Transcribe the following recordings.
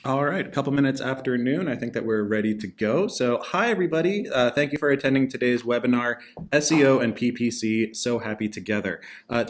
All right, a couple minutes after noon. I think that we're ready to go. So, hi everybody. Thank you for attending today's webinar, SEO and PPC, So Happy Together.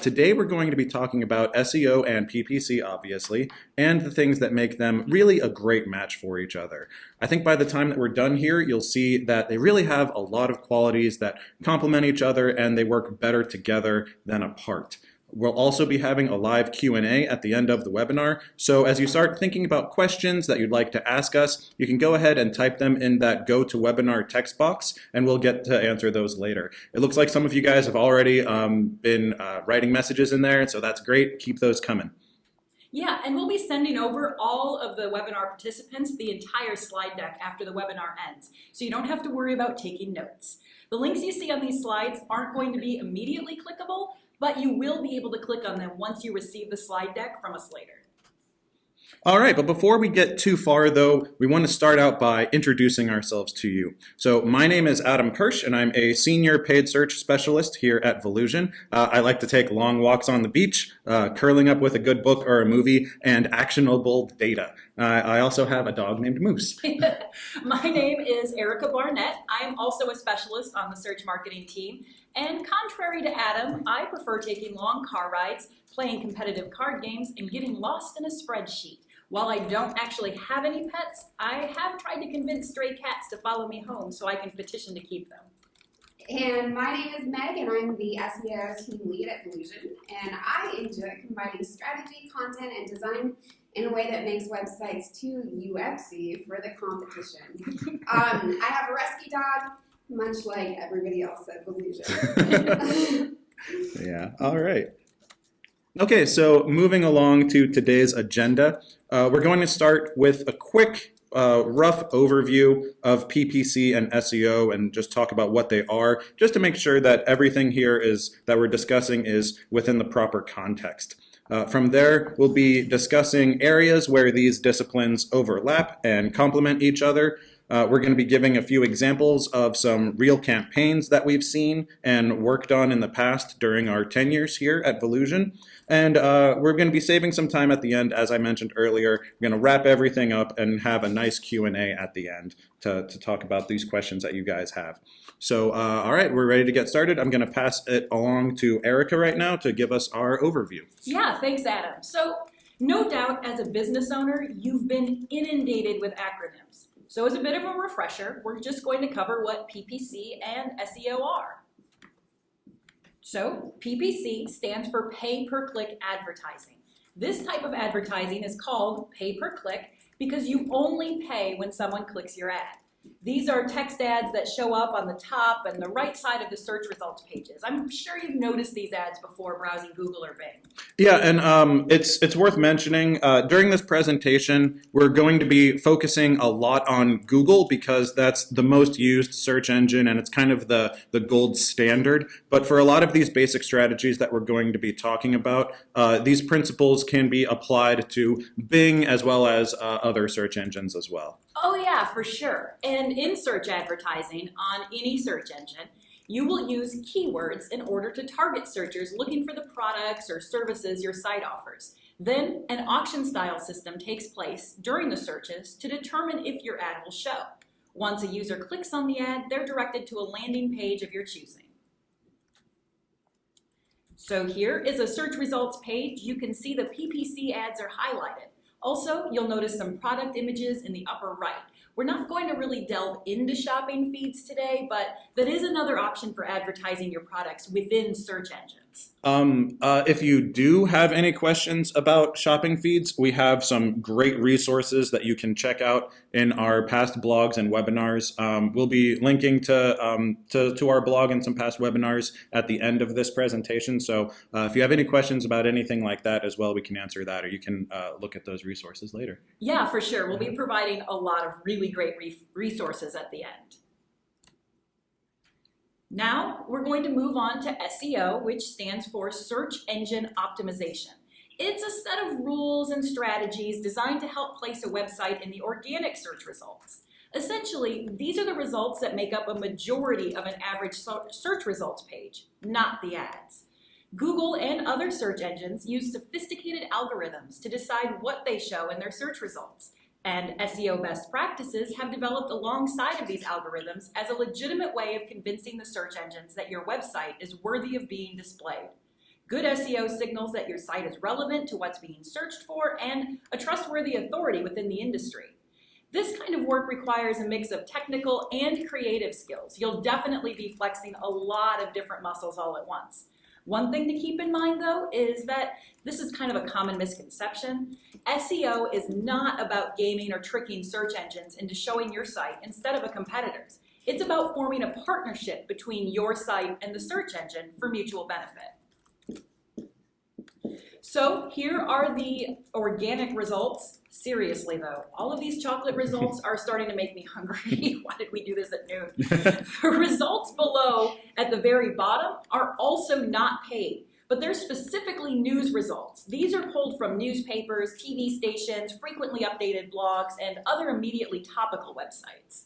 Today we're going to be talking about SEO and PPC, obviously, and the things that make them really a great match for each other. I think by the time that we're done here, you'll see that they really have a lot of qualities that complement each other and they work better together than apart. We'll also be having a live Q&A at the end of the webinar. So as you start thinking about questions that you'd like to ask us, you can go ahead and type them in that GoToWebinar text box, and we'll get to answer those later. It looks like some of you guys have already been writing messages in there, and so that's great. Keep those coming. Yeah, and we'll be sending over all of the webinar participants the entire slide deck after the webinar ends, so you don't have to worry about taking notes. The links you see on these slides aren't going to be immediately clickable, but you will be able to click on them once you receive the slide deck from us later. All right, but before we get too far, though, we want to start out by introducing ourselves to you. So my name is Adam Kirsch, and I'm a senior paid search specialist here at Volusion. I like to take long walks on the beach, curling up with a good book or a movie, and actionable data. I also have a dog named Moose. My name is Erica Barnett. I am also a specialist on the search marketing team. And contrary to Adam, I prefer taking long car rides, playing competitive card games, and getting lost in a spreadsheet. While I don't actually have any pets, I have tried to convince stray cats to follow me home so I can petition to keep them. And my name is Meg, and I'm the SEO team lead at Volusion. And I enjoy combining strategy, content, and design in a way that makes websites too UFC for the competition. I have a rescue dog, much like everybody else at Volusion. Yeah, all right. Okay, so moving along to today's agenda, we're going to start with a quick rough overview of PPC and SEO and just talk about what they are, just to make sure that everything here that we're discussing is within the proper context. From there, we'll be discussing areas where these disciplines overlap and complement each other. We're going to be giving a few examples of some real campaigns that we've seen and worked on in the past during our tenures here at Volusion. And we're going to be saving some time at the end, as I mentioned earlier. We're going to wrap everything up and have a nice Q&A at the end to talk about these questions that you guys have. So, all right, we're ready to get started. I'm going to pass it along to Erica right now to give us our overview. Yeah, thanks, Adam. So, no doubt, as a business owner, you've been inundated with acronyms. So as a bit of a refresher, we're just going to cover what PPC and SEO are. So PPC stands for pay-per-click advertising. This type of advertising is called pay-per-click because you only pay when someone clicks your ad. These are text ads that show up on the top and the right side of the search results pages. I'm sure you've noticed these ads before browsing Google or Bing. Yeah, and it's worth mentioning, during this presentation, we're going to be focusing a lot on Google because that's the most used search engine and it's kind of the gold standard. But for a lot of these basic strategies that we're going to be talking about, these principles can be applied to Bing as well as other search engines as well. Oh yeah, for sure. And in search advertising on any search engine, you will use keywords in order to target searchers looking for the products or services your site offers. Then an auction style system takes place during the searches to determine if your ad will show. Once a user clicks on the ad, they're directed to a landing page of your choosing. So here is a search results page. You can see the PPC ads are highlighted. Also, you'll notice some product images in the upper right. We're not going to really delve into shopping feeds today, but that is another option for advertising your products within search engines. If you do have any questions about shopping feeds, we have some great resources that you can check out in our past blogs and webinars. We'll be linking to our blog and some past webinars at the end of this presentation. So if you have any questions about anything like that as well, we can answer that, or you can look at those resources later. Yeah, for sure. We'll be providing a lot of really great resources at the end. Now we're going to move on to SEO, which stands for Search Engine Optimization. It's a set of rules and strategies designed to help place a website in the organic search results. Essentially, these are the results that make up a majority of an average search results page, not the ads. Google and other search engines use sophisticated algorithms to decide what they show in their search results. And SEO best practices have developed alongside of these algorithms as a legitimate way of convincing the search engines that your website is worthy of being displayed. Good SEO signals that your site is relevant to what's being searched for and a trustworthy authority within the industry. This kind of work requires a mix of technical and creative skills. You'll definitely be flexing a lot of different muscles all at once. One thing to keep in mind, though, is that this is kind of a common misconception. SEO is not about gaming or tricking search engines into showing your site instead of a competitor's. It's about forming a partnership between your site and the search engine for mutual benefit. So here are the organic results. Seriously though, all of these chocolate results are starting to make me hungry. Why did we do this at noon? The results below at the very bottom are also not paid, but they're specifically news results. These are pulled from newspapers, TV stations, frequently updated blogs, and other immediately topical websites.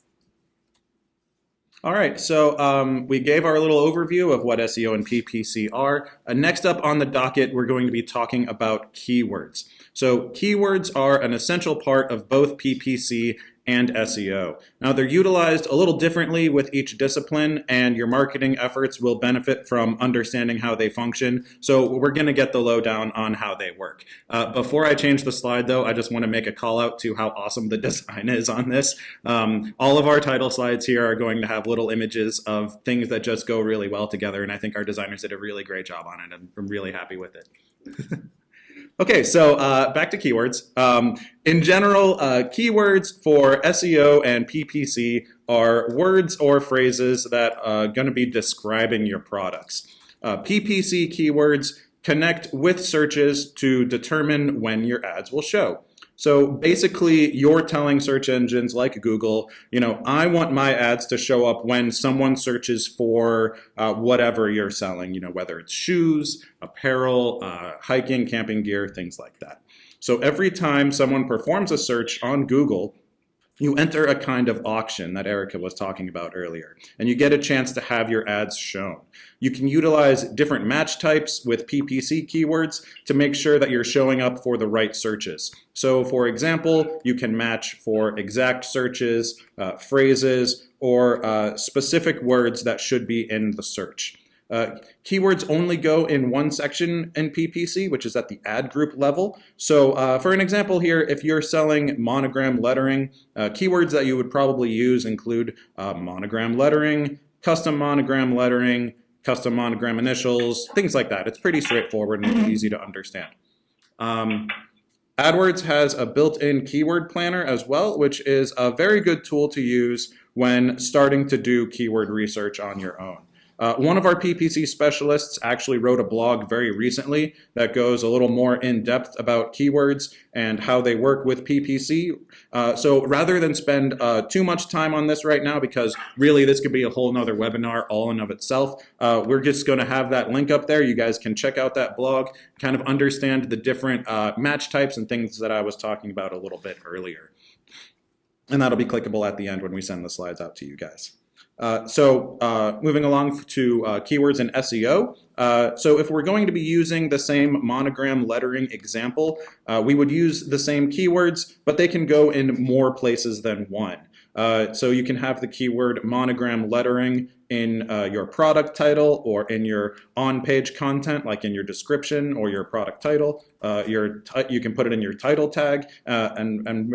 All right, so we gave our little overview of what SEO and PPC are. Next up on the docket, we're going to be talking about keywords. So keywords are an essential part of both PPC and SEO. Now they're utilized a little differently with each discipline, and your marketing efforts will benefit from understanding how they function. So we're going to get the lowdown on how they work. Before I change the slide though, I just want to make a call out to how awesome the design is on this. All of our title slides here are going to have little images of things that just go really well together, and I think our designers did a really great job on it. I'm really happy with it. Okay, so back to keywords. In general, keywords for SEO and PPC are words or phrases that are going to be describing your products. PPC keywords connect with searches to determine when your ads will show. So basically, you're telling search engines like Google, I want my ads to show up when someone searches for whatever you're selling, whether it's shoes, apparel, hiking, camping gear, things like that. So every time someone performs a search on Google, you enter a kind of auction that Erica was talking about earlier, and you get a chance to have your ads shown. You can utilize different match types with PPC keywords to make sure that you're showing up for the right searches. So for example, you can match for exact searches, phrases, or specific words that should be in the search. Keywords only go in one section in PPC, which is at the ad group level. So for an example here, if you're selling monogram lettering, keywords that you would probably use include monogram lettering, custom monogram lettering, custom monogram initials, things like that. It's pretty straightforward and easy to understand. AdWords has a built-in keyword planner as well, which is a very good tool to use when starting to do keyword research on your own. One of our PPC specialists actually wrote a blog very recently that goes a little more in depth about keywords and how they work with PPC. So rather than spend too much time on this right now, because really this could be a whole nother webinar all in of itself, we're just going to have that link up there. You guys can check out that blog, kind of understand the different match types and things that I was talking about a little bit earlier. And that'll be clickable at the end when we send the slides out to you guys. Moving along to keywords in SEO. So if we're going to be using the same monogram lettering example, we would use the same keywords, but they can go in more places than one. So you can have the keyword monogram lettering in your product title or in your on-page content, like in your description or your product title. You can put it in your title tag and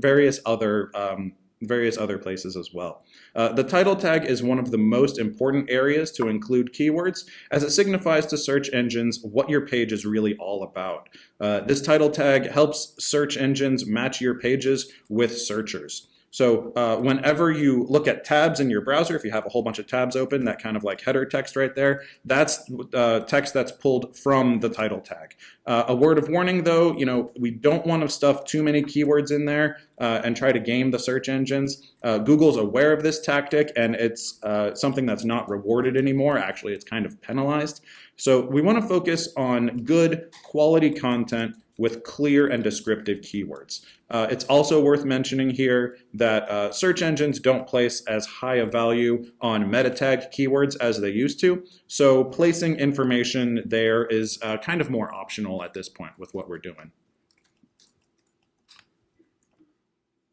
various other places as well. The title tag is one of the most important areas to include keywords, as it signifies to search engines what your page is really all about. This title tag helps search engines match your pages with searchers. So whenever you look at tabs in your browser, if you have a whole bunch of tabs open, that kind of like header text right there, that's text that's pulled from the title tag. A word of warning though, we don't want to stuff too many keywords in there and try to game the search engines. Google's aware of this tactic, and it's something that's not rewarded anymore. Actually, it's kind of penalized. So we want to focus on good quality content with clear and descriptive keywords. It's also worth mentioning here that search engines don't place as high a value on meta tag keywords as they used to, so placing information there is kind of more optional at this point with what we're doing.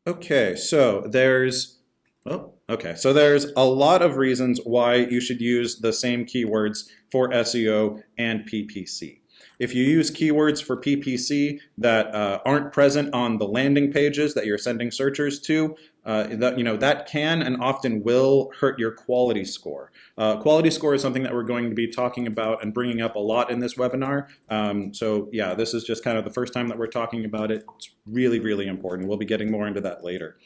Okay, so there's a lot of reasons why you should use the same keywords for SEO and PPC. If you use keywords for PPC that aren't present on the landing pages that you're sending searchers to, that can and often will hurt your quality score. Quality score is something that we're going to be talking about and bringing up a lot in this webinar. So yeah, this is just kind of the first time that we're talking about it. It's really, really important. We'll be getting more into that later.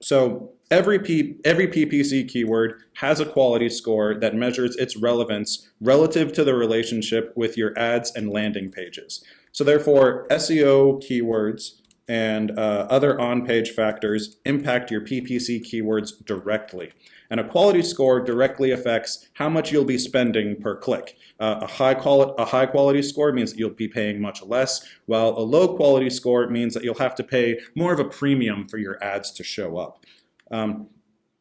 So every PPC keyword has a quality score that measures its relevance relative to the relationship with your ads and landing pages. So therefore, SEO keywords and other on-page factors impact your PPC keywords directly. And a quality score directly affects how much you'll be spending per click. A high quality score means that you'll be paying much less, while a low quality score means that you'll have to pay more of a premium for your ads to show up.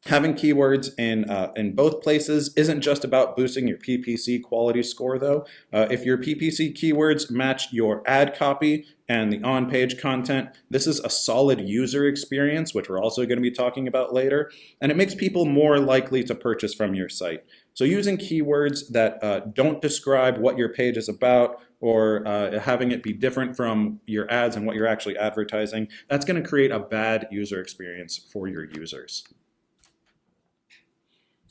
Having keywords in both places isn't just about boosting your PPC quality score, though. If your PPC keywords match your ad copy and the on-page content, this is a solid user experience, which we're also going to be talking about later, and it makes people more likely to purchase from your site. So using keywords that don't describe what your page is about, or having it be different from your ads and what you're actually advertising, that's going to create a bad user experience for your users.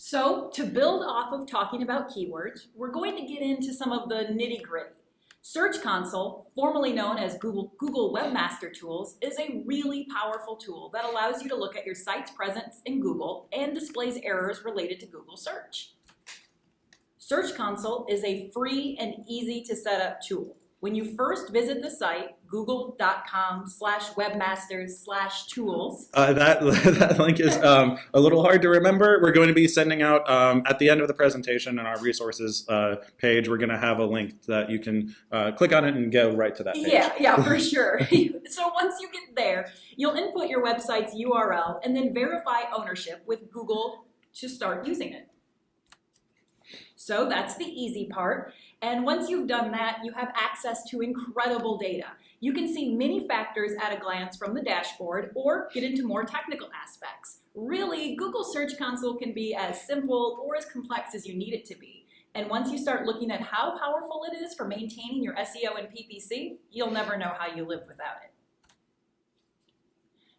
So to build off of talking about keywords, we're going to get into some of the nitty-gritty. Search Console, formerly known as Google Webmaster Tools, is a really powerful tool that allows you to look at your site's presence in Google and displays errors related to Google search. Search Console is a free and easy to set up tool. When you first visit the site, google.com/webmasters/tools. That link is a little hard to remember. We're going to be sending out at the end of the presentation on our resources page, we're going to have a link that you can click on it and go right to that page. Yeah, for sure. So once you get there, you'll input your website's URL and then verify ownership with Google to start using it. So that's the easy part. And once you've done that, you have access to incredible data. You can see many factors at a glance from the dashboard or get into more technical aspects. Really, Google Search Console can be as simple or as complex as you need it to be. And once you start looking at how powerful it is for maintaining your SEO and PPC, you'll never know how you live without it.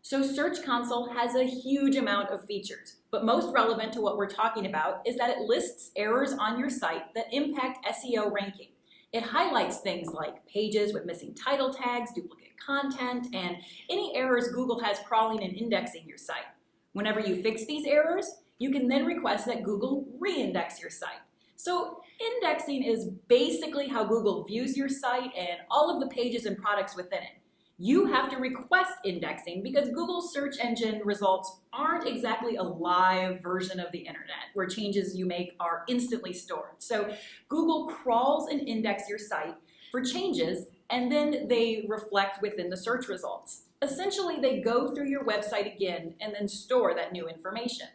So Search Console has a huge amount of features, but most relevant to what we're talking about is that it lists errors on your site that impact SEO ranking. It highlights things like pages with missing title tags, duplicate content, and any errors Google has crawling and indexing your site. Whenever you fix these errors, you can then request that Google re-index your site. So indexing is basically how Google views your site and all of the pages and products within it. You have to request indexing because Google's search engine results aren't exactly a live version of the internet where changes you make are instantly stored. So Google crawls and indexes your site for changes and then they reflect within the search results. Essentially, they go through your website again and then store that new information.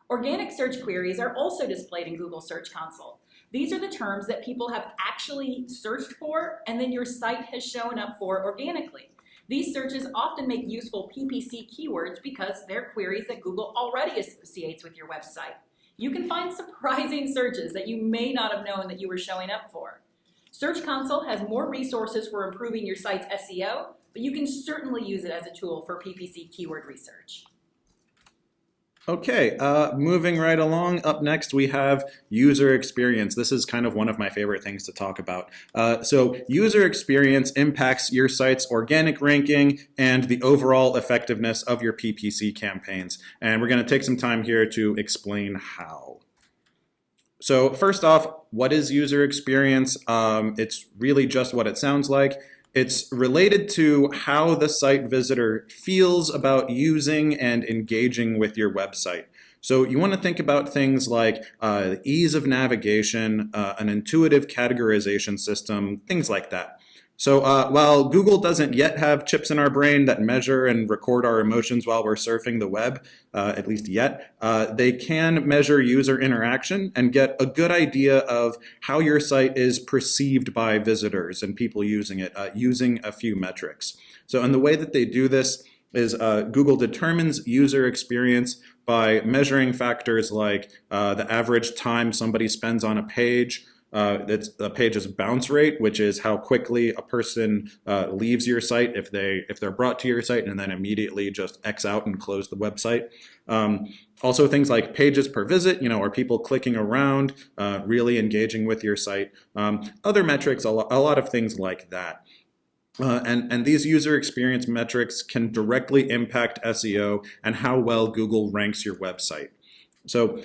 Organic search queries are also displayed in Google Search Console. These are the terms that people have actually searched for and then your site has shown up for organically. These searches often make useful PPC keywords because they're queries that Google already associates with your website. You can find surprising searches that you may not have known that you were showing up for. Search Console has more resources for improving your site's SEO, but you can certainly use it as a tool for PPC keyword research. Okay, moving right along, up next we have user experience. This is kind of one of my favorite things to talk about. So user experience impacts your site's organic ranking and the overall effectiveness of your PPC campaigns. And we're going to take some time here to explain how. So first off, what is user experience? It's really just what it sounds like. It's related to how the site visitor feels about using and engaging with your website. So you want to think about things like the ease of navigation, an intuitive categorization system, things like that. So while Google doesn't yet have chips in our brain that measure and record our emotions while we're surfing the web, at least yet, they can measure user interaction and get a good idea of how your site is perceived by visitors and people using it, using a few metrics. So in the way that they do this, is Google determines user experience by measuring factors like the average time somebody spends on a page. It's the page's bounce rate, which is how quickly a person leaves your site if they're brought to your site and then immediately just X out and close the website. Also things like pages per visit, are people clicking around, really engaging with your site? Other metrics, a lot of things like that. And these user experience metrics can directly impact SEO and how well Google ranks your website. So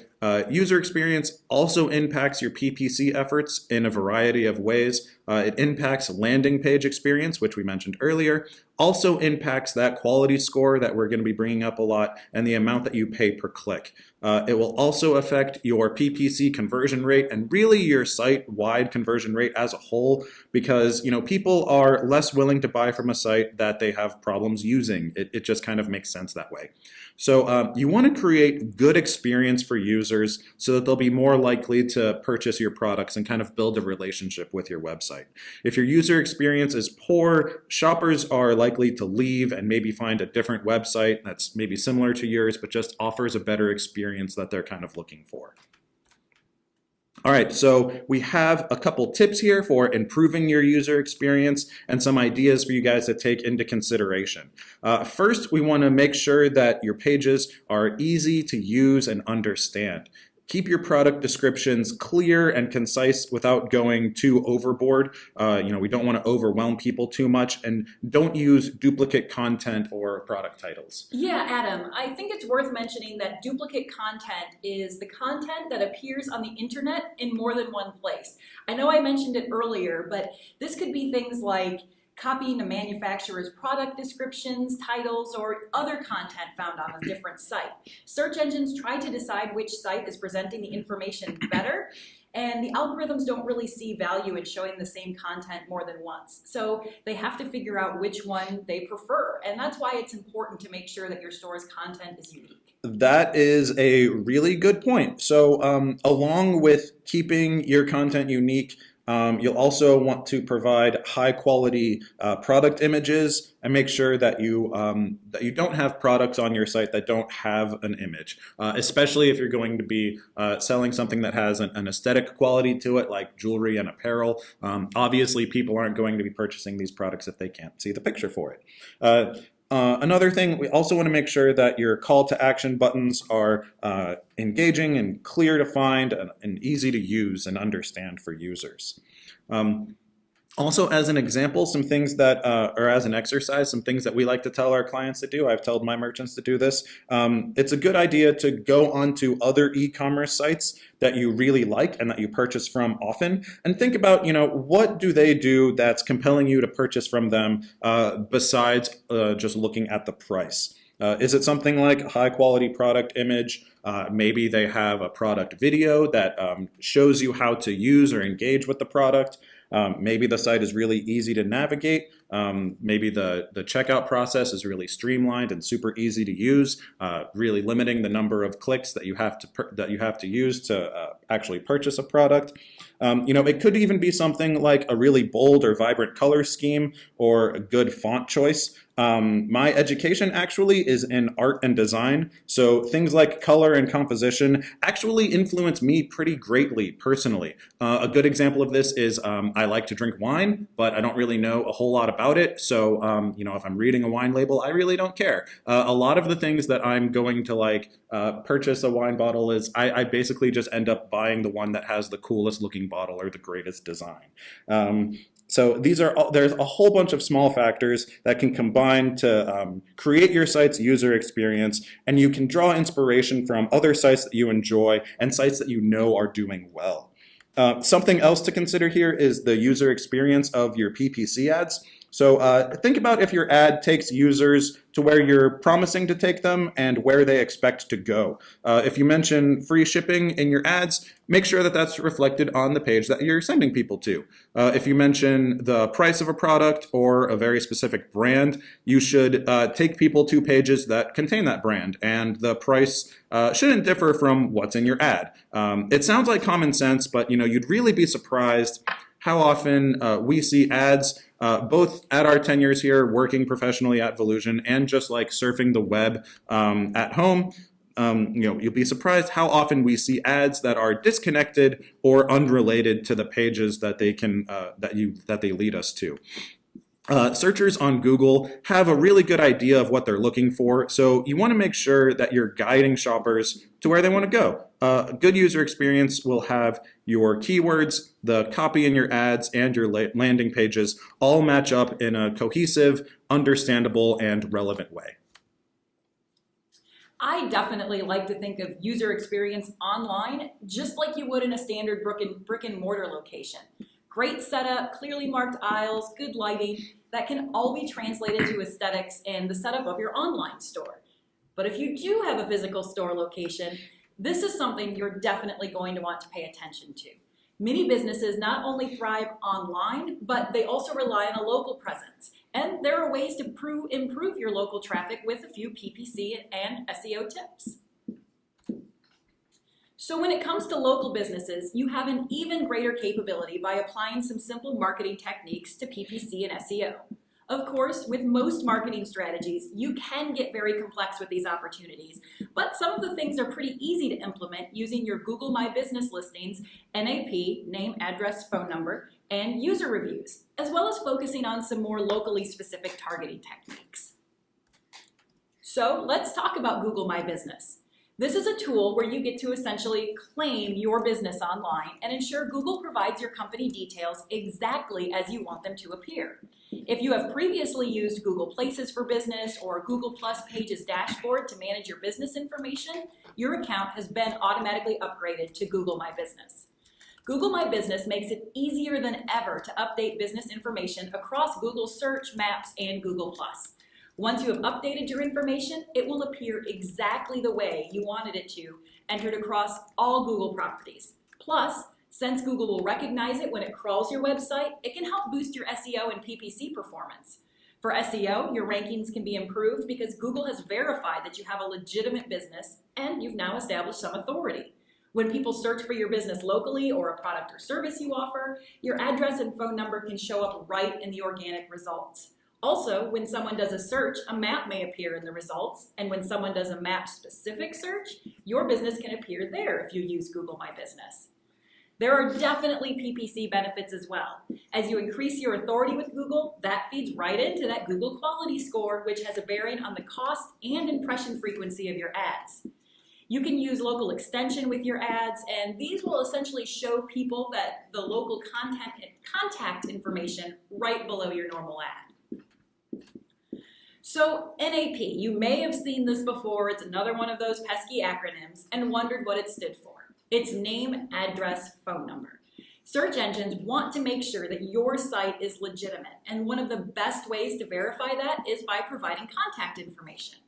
user experience also impacts your PPC efforts in a variety of ways. It impacts landing page experience, which we mentioned earlier, also impacts that quality score that we're going to be bringing up a lot and the amount that you pay per click. It will also affect your PPC conversion rate and really your site-wide conversion rate as a whole, because people are less willing to buy from a site that they have problems using. It just kind of makes sense that way. So you want to create good experience for users so that they'll be more likely to purchase your products and kind of build a relationship with your website. If your user experience is poor, shoppers are likely to leave and maybe find a different website that's maybe similar to yours but just offers a better experience that they're kind of looking for. All right, so we have a couple tips here for improving your user experience and some ideas for you guys to take into consideration. First, we want to make sure that your pages are easy to use and understand. Keep your product descriptions clear and concise without going too overboard. We don't want to overwhelm people too much, and don't use duplicate content or product titles. Yeah, Adam, I think it's worth mentioning that duplicate content is the content that appears on the internet in more than one place. I know I mentioned it earlier, but this could be things like copying a manufacturer's product descriptions, titles, or other content found on a different site. Search engines try to decide which site is presenting the information better, and the algorithms don't really see value in showing the same content more than once. So they have to figure out which one they prefer, and that's why it's important to make sure that your store's content is unique. That is a really good point. So along with keeping your content unique, you'll also want to provide high quality product images and make sure that you don't have products on your site that don't have an image, especially if you're going to be selling something that has an aesthetic quality to it, like jewelry and apparel. Obviously, people aren't going to be purchasing these products if they can't see the picture for it. Another thing, we also want to make sure that your call to action buttons are engaging and clear to find and easy to use and understand for users. Also, as an example, some things that, or as an exercise, some things that we like to tell our clients to do. I've told my merchants to do this. It's a good idea to go onto other e-commerce sites that you really like and that you purchase from often, and think about, what do they do that's compelling you to purchase from them besides just looking at the price. Is it something like a high quality product image? Maybe they have a product video that shows you how to use or engage with the product. Maybe the site is really easy to navigate. Maybe the checkout process is really streamlined and super easy to use, really limiting the number of clicks that you have to use to actually purchase a product. It could even be something like a really bold or vibrant color scheme or a good font choice. My education actually is in art and design, so things like color and composition actually influence me pretty greatly personally. A good example of this is I like to drink wine, but I don't really know a whole lot about it, so if I'm reading a wine label, I really don't care. A lot of the things that I'm going to purchase a wine bottle is I basically just end up buying the one that has the coolest looking bottle or the greatest design. So there's a whole bunch of small factors that can combine to create your site's user experience, and you can draw inspiration from other sites that you enjoy and sites that you know are doing well. Something else to consider here is the user experience of your PPC ads. So think about if your ad takes users to where you're promising to take them and where they expect to go. If you mention free shipping in your ads, make sure that that's reflected on the page that you're sending people to. If you mention the price of a product or a very specific brand, you should take people to pages that contain that brand, and the price shouldn't differ from what's in your ad. It sounds like common sense, but you'd really be surprised how often we see ads, both at our tenures here, working professionally at Volusion, and just like surfing the web at home. You'll be surprised how often we see ads that are disconnected or unrelated to the pages that they lead us to. Searchers on Google have a really good idea of what they're looking for, so you want to make sure that you're guiding shoppers to where they want to go. A good user experience will have your keywords, the copy in your ads, and your landing pages all match up in a cohesive, understandable, and relevant way. I definitely like to think of user experience online just like you would in a standard brick and mortar location. Great setup, clearly marked aisles, good lighting, that can all be translated to aesthetics and the setup of your online store. But if you do have a physical store location, this is something you're definitely going to want to pay attention to. Many businesses not only thrive online, but they also rely on a local presence. And there are ways to improve your local traffic with a few PPC and SEO tips. So when it comes to local businesses, you have an even greater capability by applying some simple marketing techniques to PPC and SEO. Of course, with most marketing strategies, you can get very complex with these opportunities, but some of the things are pretty easy to implement using your Google My Business listings, NAP, name, address, phone number, and user reviews, as well as focusing on some more locally specific targeting techniques. So let's talk about Google My Business. This is a tool where you get to essentially claim your business online and ensure Google provides your company details exactly as you want them to appear. If you have previously used Google Places for Business or Google Plus Pages dashboard to manage your business information, your account has been automatically upgraded to Google My Business. Google My Business makes it easier than ever to update business information across Google Search, Maps, and Google Plus. Once you have updated your information, it will appear exactly the way you wanted it to, entered across all Google properties. Plus, since Google will recognize it when it crawls your website, it can help boost your SEO and PPC performance. For SEO, your rankings can be improved because Google has verified that you have a legitimate business and you've now established some authority. When people search for your business locally or a product or service you offer, your address and phone number can show up right in the organic results. Also, when someone does a search, a map may appear in the results, and when someone does a map-specific search, your business can appear there if you use Google My Business. There are definitely PPC benefits as well. As you increase your authority with Google, that feeds right into that Google Quality Score, which has a bearing on the cost and impression frequency of your ads. You can use local extension with your ads, and these will essentially show people that the local contact information right below your normal ad. So NAP, you may have seen this before. It's another one of those pesky acronyms and wondered what it stood for. It's name, address, phone number. Search engines want to make sure that your site is legitimate, and one of the best ways to verify that is by providing contact information.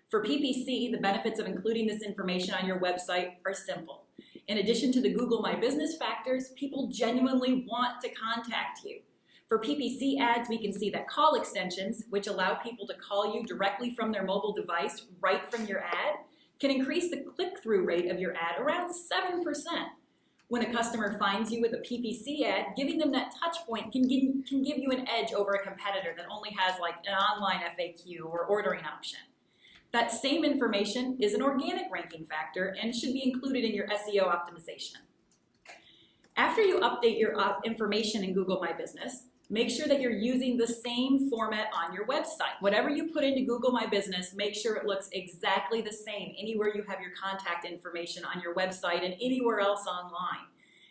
For PPC, the benefits of including this information on your website are simple. In addition to the Google My Business factors, people genuinely want to contact you. For PPC ads, we can see that call extensions, which allow people to call you directly from their mobile device right from your ad, can increase the click-through rate of your ad around 7%. When a customer finds you with a PPC ad, giving them that touch point can give you an edge over a competitor that only has like an online FAQ or ordering option. That same information is an organic ranking factor and should be included in your SEO optimization. After you update your information in Google My Business, make sure that you're using the same format on your website. Whatever you put into Google My Business, make sure it looks exactly the same anywhere you have your contact information on your website and anywhere else online.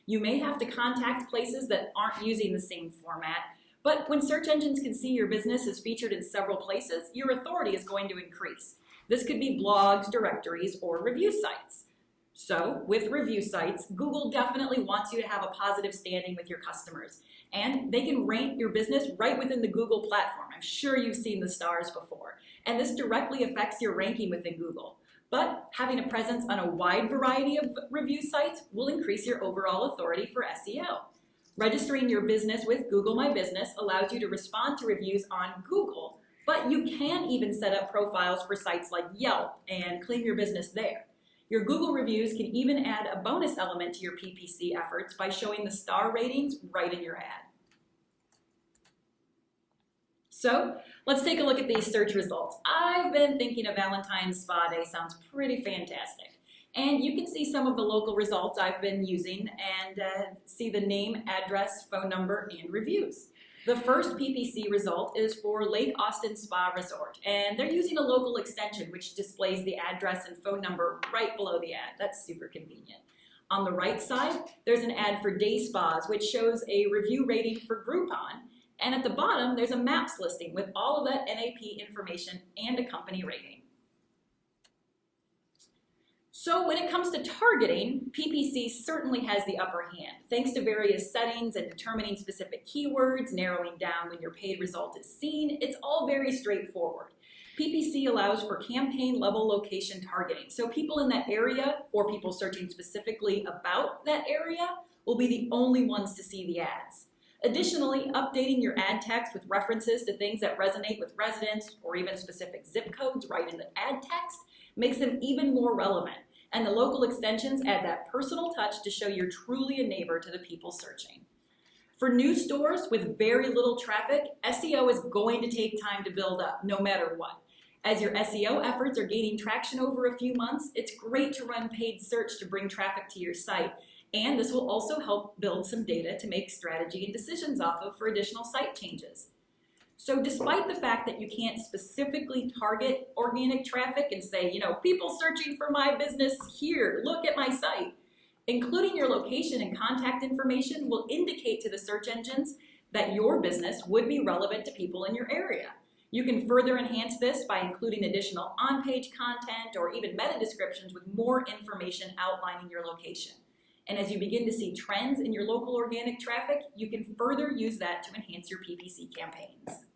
You may have to contact places that aren't using the same format, but when search engines can see your business is featured in several places, your authority is going to increase. This could be blogs, directories, or review sites. So, with review sites, Google definitely wants you to have a positive standing with your customers. And they can rank your business right within the Google platform. I'm sure you've seen the stars before. And this directly affects your ranking within Google. But having a presence on a wide variety of review sites will increase your overall authority for SEO. Registering your business with Google My Business allows you to respond to reviews on Google, but you can even set up profiles for sites like Yelp and claim your business there. Your Google reviews can even add a bonus element to your PPC efforts by showing the star ratings right in your ad. So let's take a look at these search results. I've been thinking a Valentine's Spa Day sounds pretty fantastic. And you can see some of the local results I've been using and see the name, address, phone number, and reviews. The first PPC result is for Lake Austin Spa Resort, and they're using a local extension which displays the address and phone number right below the ad. That's super convenient. On the right side, there's an ad for day spas which shows a review rating for Groupon, and at the bottom, there's a maps listing with all of that NAP information and a company rating. So when it comes to targeting, PPC certainly has the upper hand. Thanks to various settings and determining specific keywords, narrowing down when your paid result is seen, it's all very straightforward. PPC allows for campaign level location targeting. So people in that area or people searching specifically about that area will be the only ones to see the ads. Additionally, updating your ad text with references to things that resonate with residents or even specific zip codes right in the ad text makes them even more relevant. And the local extensions add that personal touch to show you're truly a neighbor to the people searching. For new stores with very little traffic, SEO is going to take time to build up, no matter what. As your SEO efforts are gaining traction over a few months, it's great to run paid search to bring traffic to your site. And this will also help build some data to make strategy and decisions off of for additional site changes. So despite the fact that you can't specifically target organic traffic and say, people searching for my business here, look at my site, including your location and contact information will indicate to the search engines that your business would be relevant to people in your area. You can further enhance this by including additional on-page content or even meta descriptions with more information outlining your location. And as you begin to see trends in your local organic traffic, you can further use that to enhance your PPC campaigns.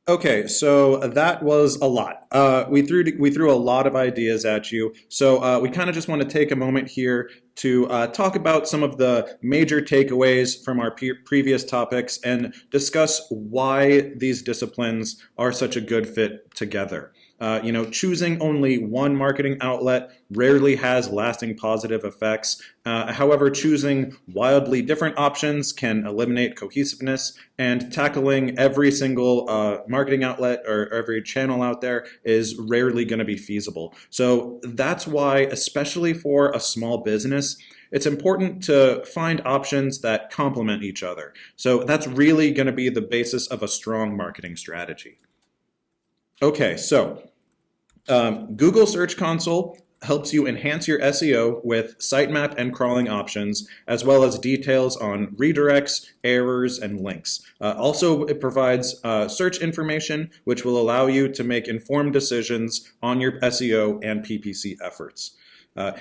Okay, so that was a lot. We threw a lot of ideas at you. So we kind of just want to take a moment here to talk about some of the major takeaways from our previous topics and discuss why these disciplines are such a good fit together. Choosing only one marketing outlet rarely has lasting positive effects. However, choosing wildly different options can eliminate cohesiveness, and tackling every single marketing outlet or every channel out there is rarely going to be feasible. So that's why, especially for a small business, it's important to find options that complement each other. So that's really going to be the basis of a strong marketing strategy. Okay, so Google Search Console helps you enhance your SEO with sitemap and crawling options, as well as details on redirects, errors, and links. Also, it provides search information, which will allow you to make informed decisions on your SEO and PPC efforts.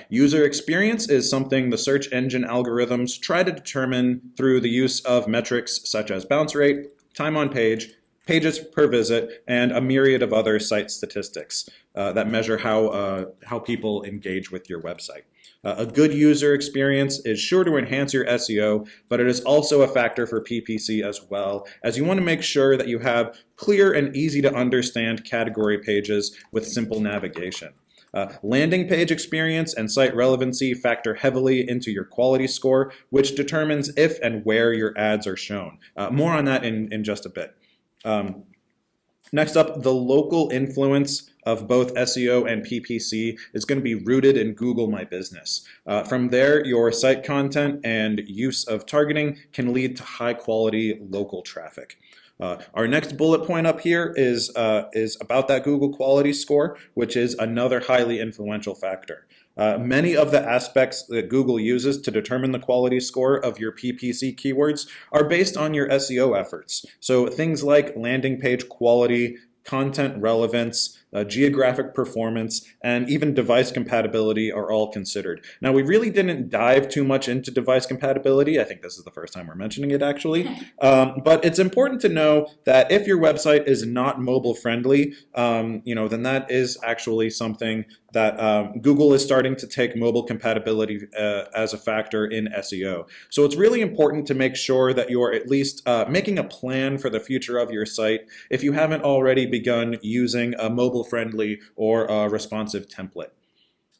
User experience is something the search engine algorithms try to determine through the use of metrics such as bounce rate, time on page, pages per visit, and a myriad of other site statistics that measure how people engage with your website. A good user experience is sure to enhance your SEO, but it is also a factor for PPC as well, as you want to make sure that you have clear and easy to understand category pages with simple navigation. Landing page experience and site relevancy factor heavily into your quality score, which determines if and where your ads are shown. More on that in just a bit. Next up, the local influence of both SEO and PPC is going to be rooted in Google My Business. From there, your site content and use of targeting can lead to high quality local traffic. Our next bullet point up here is about that Google quality score, which is another highly influential factor. Many of the aspects that Google uses to determine the quality score of your PPC keywords are based on your SEO efforts. So things like landing page quality, content relevance, geographic performance, and even device compatibility are all considered. Now, we really didn't dive too much into device compatibility. I think this is the first time we're mentioning it, actually. But it's important to know that if your website is not mobile friendly, then that is actually something that Google is starting to take mobile compatibility as a factor in SEO. So it's really important to make sure that you're at least making a plan for the future of your site if you haven't already begun using a mobile-friendly or a responsive template.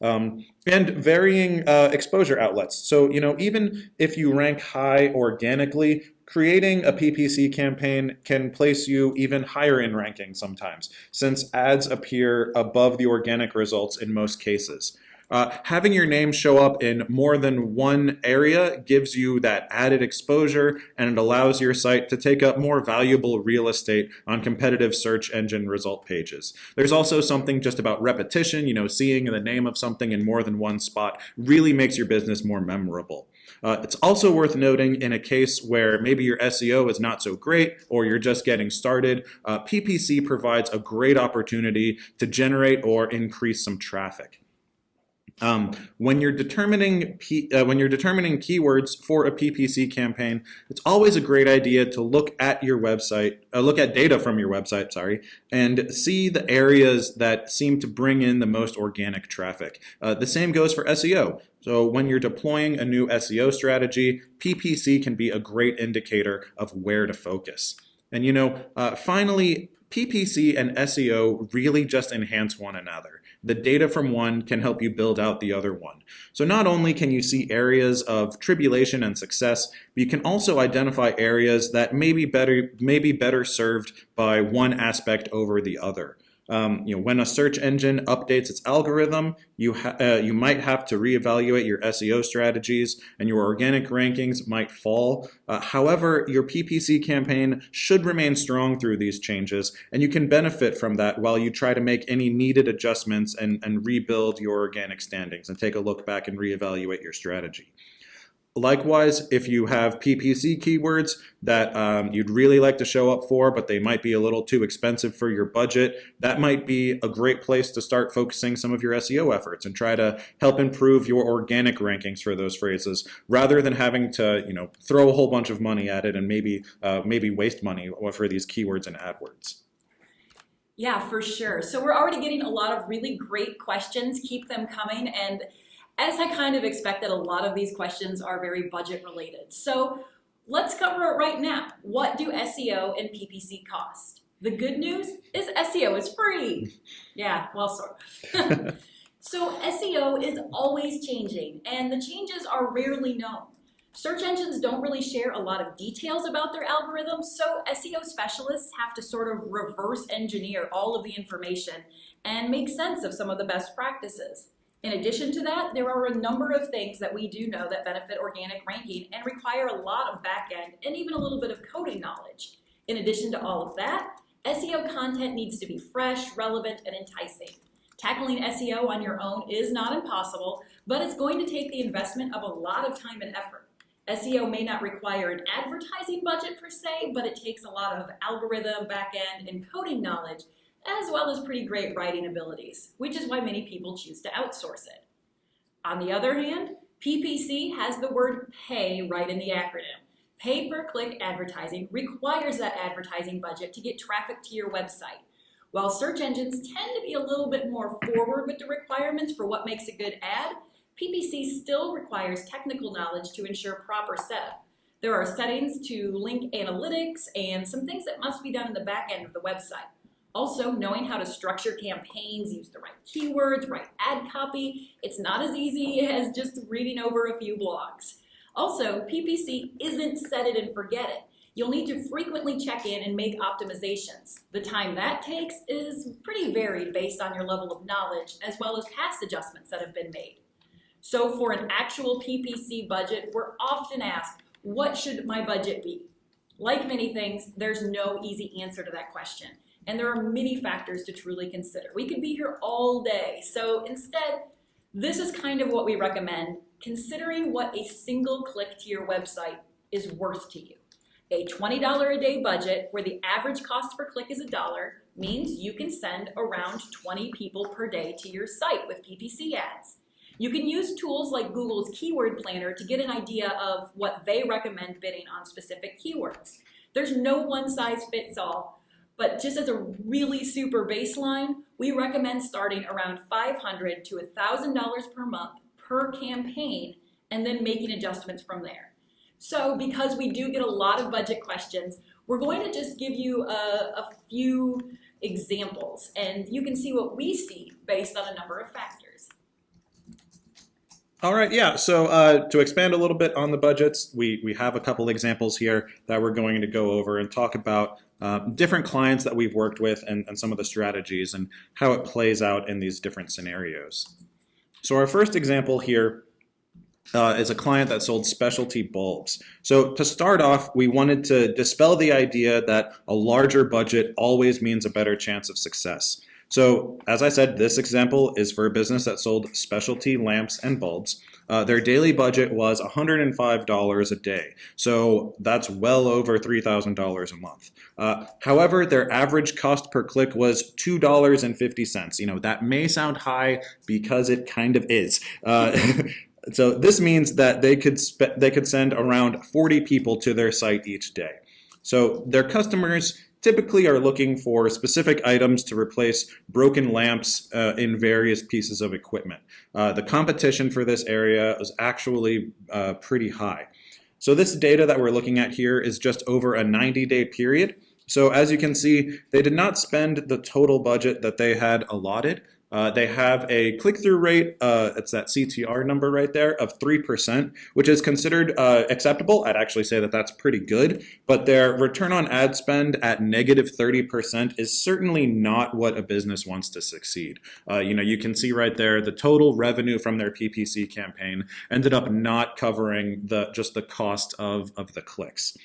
And varying exposure outlets. So, even if you rank high organically, creating a PPC campaign can place you even higher in ranking sometimes, since ads appear above the organic results in most cases. Having your name show up in more than one area gives you that added exposure, and it allows your site to take up more valuable real estate on competitive search engine result pages. There's also something just about repetition, seeing the name of something in more than one spot really makes your business more memorable. It's also worth noting in a case where maybe your SEO is not so great or you're just getting started, PPC provides a great opportunity to generate or increase some traffic. When you're determining keywords for a PPC campaign, it's always a great idea to look at your website, look at data from your website, and see the areas that seem to bring in the most organic traffic. The same goes for SEO. So when you're deploying a new SEO strategy, PPC can be a great indicator of where to focus. And finally, PPC and SEO really just enhance one another. The data from one can help you build out the other one. So not only can you see areas of tribulation and success, but you can also identify areas that may be better served by one aspect over the other. When a search engine updates its algorithm, you might have to reevaluate your SEO strategies, and your organic rankings might fall. However, your PPC campaign should remain strong through these changes, and you can benefit from that while you try to make any needed adjustments and rebuild your organic standings and take a look back and reevaluate your strategy. Likewise, if you have PPC keywords that you'd really like to show up for, but they might be a little too expensive for your budget, that might be a great place to start focusing some of your SEO efforts and try to help improve your organic rankings for those phrases, rather than having to, throw a whole bunch of money at it and maybe waste money for these keywords and AdWords. Yeah, for sure. So we're already getting a lot of really great questions. Keep them coming. And as I kind of expected, a lot of these questions are very budget related. So let's cover it right now. What do SEO and PPC cost? The good news is SEO is free. Yeah, well, sort of. So SEO is always changing, and the changes are rarely known. Search engines don't really share a lot of details about their algorithms, so SEO specialists have to sort of reverse engineer all of the information and make sense of some of the best practices. In addition to that, there are a number of things that we do know that benefit organic ranking and require a lot of back-end and even a little bit of coding knowledge. In addition to all of that, SEO content needs to be fresh, relevant, and enticing. Tackling SEO on your own is not impossible, but it's going to take the investment of a lot of time and effort. SEO may not require an advertising budget per se, but it takes a lot of algorithm, back-end, and coding knowledge, as well as pretty great writing abilities, which is why many people choose to outsource it. On the other hand, PPC has the word pay right in the acronym. Pay-per-click advertising requires that advertising budget to get traffic to your website. While search engines tend to be a little bit more forward with the requirements for what makes a good ad, PPC still requires technical knowledge to ensure proper setup. There are settings to link analytics and some things that must be done in the back end of the website. Also, knowing how to structure campaigns, use the right keywords, write ad copy, it's not as easy as just reading over a few blogs. Also, PPC isn't set it and forget it. You'll need to frequently check in and make optimizations. The time that takes is pretty varied based on your level of knowledge, as well as past adjustments that have been made. So for an actual PPC budget, we're often asked, what should my budget be? Like many things, there's no easy answer to that question. And there are many factors to truly consider. We could be here all day. So instead, this is kind of what we recommend, considering what a single click to your website is worth to you. A $20 a day budget where the average cost per click is $1 means you can send around 20 people per day to your site with PPC ads. You can use tools like Google's Keyword Planner to get an idea of what they recommend bidding on specific keywords. There's no one size fits all. But just as a really super baseline, we recommend starting around $500 to $1,000 per month per campaign and then making adjustments from there. So because we do get a lot of budget questions, we're going to just give you a few examples and you can see what we see based on a number of factors. All right, yeah. So to expand a little bit on the budgets, we have a couple examples here that we're going to go over and talk about different clients that we've worked with and some of the strategies and how it plays out in these different scenarios. So our first example here is a client that sold specialty bulbs. So to start off, we wanted to dispel the idea that a larger budget always means a better chance of success. So as I said, this example is for a business that sold specialty lamps and bulbs. Their daily budget was $105 a day. So that's well over $3,000 a month. However, their average cost per click was $2.50. You know, that may sound high because it kind of is. So this means that they could send around 40 people to their site each day. So their customers typically are looking for specific items to replace broken lamps in various pieces of equipment. The competition for this area is actually pretty high. So this data that we're looking at here is just over a 90-day period. So as you can see, they did not spend the total budget that they had allotted. They have a click-through rate, it's that CTR number right there, of 3%, which is considered acceptable. I'd actually say that that's pretty good, but their return on ad spend at negative 30% is certainly not what a business wants to succeed. You can see right there the total revenue from their PPC campaign ended up not covering just the cost of the clicks.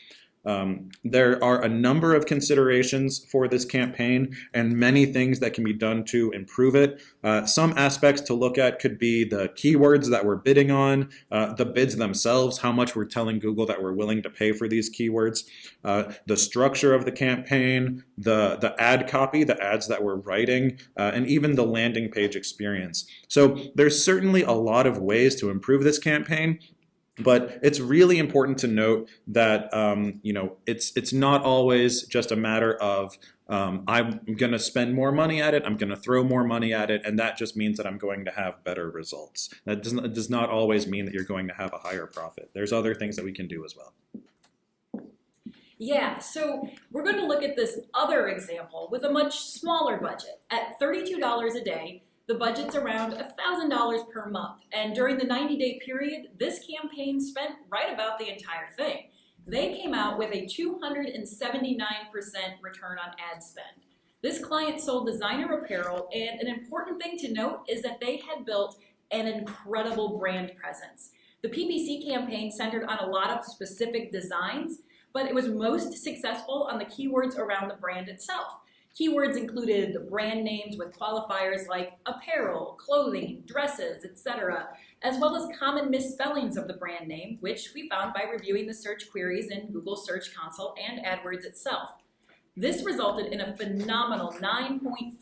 There are a number of considerations for this campaign and many things that can be done to improve it. Some aspects to look at could be the keywords that we're bidding on, the bids themselves, how much we're telling Google that we're willing to pay for these keywords, the structure of the campaign, the ad copy, the ads that we're writing, and even the landing page experience. So there's certainly a lot of ways to improve this campaign. But it's really important to note that it's not always just a matter of I'm going to spend more money at it, I'm going to throw more money at it, and that just means that I'm going to have better results. That does not always mean that you're going to have a higher profit. There's other things that we can do as well. Yeah, so we're going to look at this other example with a much smaller budget. At $32 a day, the budget's around $1,000 per month, and during the 90-day period, this campaign spent right about the entire thing. They came out with a 279% return on ad spend. This client sold designer apparel, and an important thing to note is that they had built an incredible brand presence. The PPC campaign centered on a lot of specific designs, but it was most successful on the keywords around the brand itself. Keywords included the brand names with qualifiers like apparel, clothing, dresses, etc., as well as common misspellings of the brand name, which we found by reviewing the search queries in Google Search Console and AdWords itself. This resulted in a phenomenal 9.5%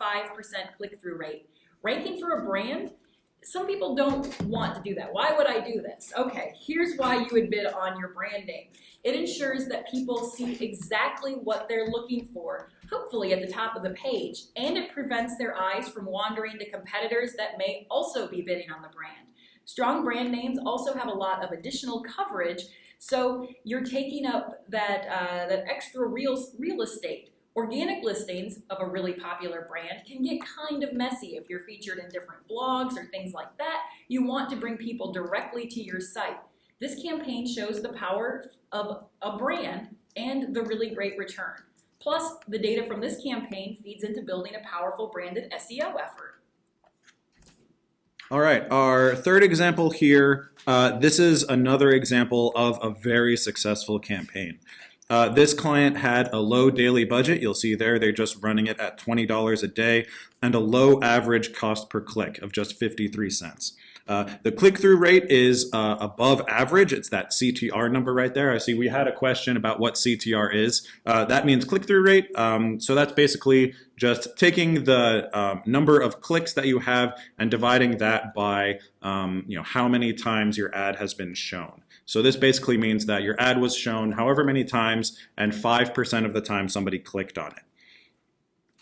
click-through rate. Ranking for a brand? Some people don't want to do that. Why would I do this? Okay, here's why you would bid on your brand name. It ensures that people see exactly what they're looking for, hopefully at the top of the page, and it prevents their eyes from wandering to competitors that may also be bidding on the brand. Strong brand names also have a lot of additional coverage, so you're taking up that extra real estate. Organic listings of a really popular brand can get kind of messy if you're featured in different blogs or things like that. You want to bring people directly to your site. This campaign shows the power of a brand and the really great return. Plus, the data from this campaign feeds into building a powerful branded SEO effort. All right, our third example here, this is another example of a very successful campaign. This client had a low daily budget. You'll see there they're just running it at $20 a day and a low average cost per click of just 53 cents. The click-through rate is above average. It's that CTR number right there. I see we had a question about what CTR is. That means click-through rate. So that's basically just taking the number of clicks that you have and dividing that by how many times your ad has been shown. So this basically means that your ad was shown however many times and 5% of the time somebody clicked on it.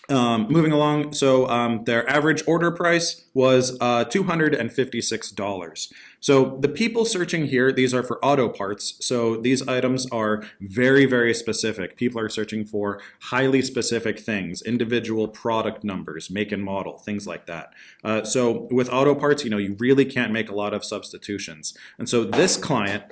Moving along, so their average order price was $256. So the people searching here, these are for auto parts. So these items are very, very specific. People are searching for highly specific things, individual product numbers, make and model, things like that. So with auto parts, you really can't make a lot of substitutions. And so this client,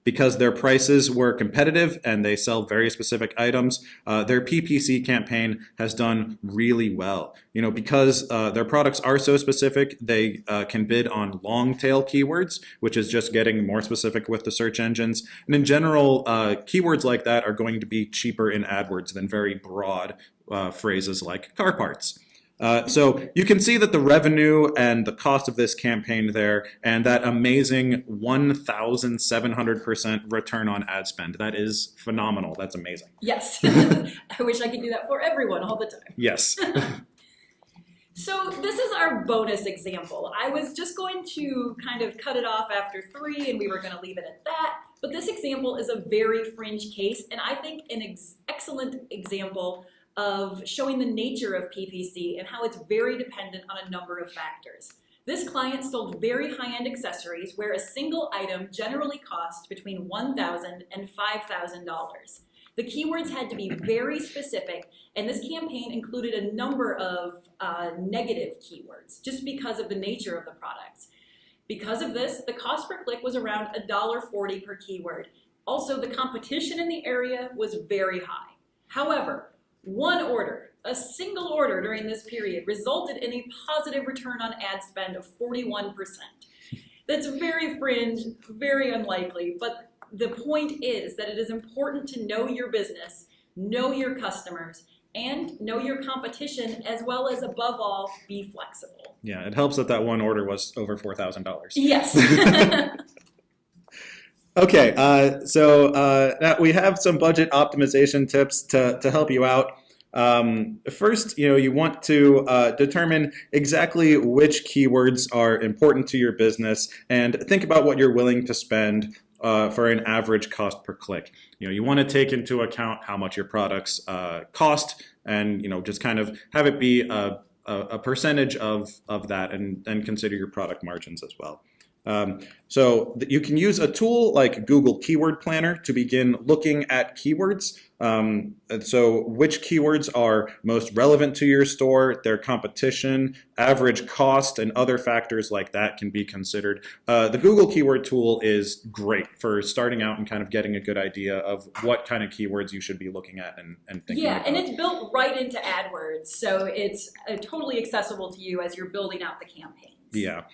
because their prices were competitive and they sell very specific items, their PPC campaign has done really well. Because their products are so specific, they can bid on long tail keywords, which is just getting more specific with the search engines. And in general, keywords like that are going to be cheaper in AdWords than very broad phrases like car parts. So you can see that the revenue and the cost of this campaign there, and that amazing 1,700% return on ad spend. That is phenomenal. That's amazing. Yes. I wish I could do that for everyone all the time. Yes. So this is our bonus example. I was just going to kind of cut it off after 3 and we were going to leave it at that. But this example is a very fringe case, and I think an excellent example of showing the nature of PPC and how it's very dependent on a number of factors. This client sold very high-end accessories where a single item generally cost between $1,000 and $5,000. The keywords had to be very specific, and this campaign included a number of negative keywords just because of the nature of the products. Because of this, the cost per click was around $1.40 per keyword. Also, the competition in the area was very high. However, one order, a single order during this period, resulted in a positive return on ad spend of 41%. That's very fringe, very unlikely, but the point is that it is important to know your business, know your customers, and know your competition, as well as, above all, be flexible. Yeah, it helps that one order was over $4,000. Yes. Okay, so now we have some budget optimization tips to help you out. First, you want to determine exactly which keywords are important to your business and think about what you're willing to spend for an average cost per click. You want to take into account how much your products cost, and just kind of have it be a percentage of that, and consider your product margins as well. So you can use a tool like Google Keyword Planner to begin looking at keywords. And so which keywords are most relevant to your store, their competition, average cost, and other factors like that can be considered. The Google Keyword tool is great for starting out and kind of getting a good idea of what kind of keywords you should be looking at and thinking about. And it's built right into AdWords, so it's totally accessible to you as you're building out the campaigns. Yeah.